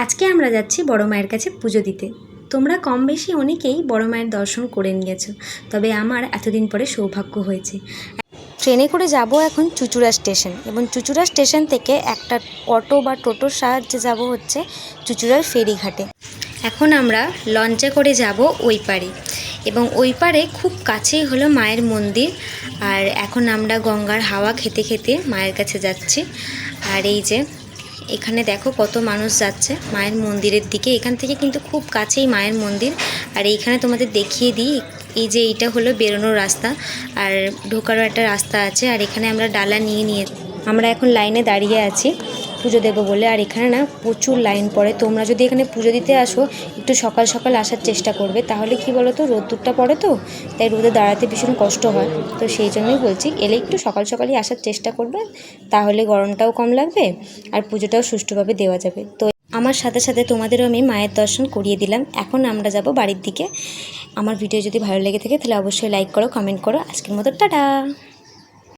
আজকে আমরা যাচ্ছি বড় মায়ের কাছে পুজো দিতে। তোমরা কম বেশি অনেকেই বড় মায়ের দর্শন করে নিয়েছো, তবে আমার এতদিন পরে সৌভাগ্য হয়েছে। ট্রেনে করে যাব এখন চুঁচুড়া স্টেশন, এবং চুঁচুড়া স্টেশন থেকে একটা অটো বা টোটোর সাহায্যে যাব হচ্ছে চুঁচুড়ার ফেরিঘাটে। এখন আমরা লঞ্চে করে যাব ওই পারে, এবং ওই পারে খুব কাছেই হলো মায়ের মন্দির। আর এখন আমরা গঙ্গার হাওয়া খেতে খেতে মায়ের কাছে যাচ্ছি। আর এই যে এখানে দেখো কত মানুষ যাচ্ছে মায়ের মন্দিরের দিকে। এখান থেকে কিন্তু খুব কাছেই মায়ের মন্দির। আর এইখানে তোমাদের দেখিয়ে দিই, এই যে এইটা হলো বেরোনোর রাস্তা, আর ঢোকারও একটা রাস্তা আছে। আর এখানে আমরা ডালা নিয়ে আমরা এখন লাইনে দাঁড়িয়ে আছি পুজো দেবো বলে। আর এখানে না প্রচুর লাইন পড়ে। তোমরা যদি এখানে পুজো দিতে আসো একটু সকাল সকাল আসার চেষ্টা করবে, তাহলে কি বলো তো, রোদ্দুরটা পড়ে তো, তাই রোদে দাঁড়াতে ভীষণ কষ্ট হয়। তো সেই জন্যই বলছি, এলে একটু সকাল সকালই আসার চেষ্টা করবে, তাহলে গরমটাও কম লাগবে আর পুজোটাও সুষ্ঠুভাবে দেওয়া যাবে। তো আমার সাথে সাথে তোমাদেরও আমি মায়ের দর্শন করিয়ে দিলাম। এখন আমরা যাব বাড়ির দিকে। আমার ভিডিও যদি ভালো লেগে থাকে তাহলে অবশ্যই লাইক করো, কমেন্ট করো। আজকের মতো টাটা।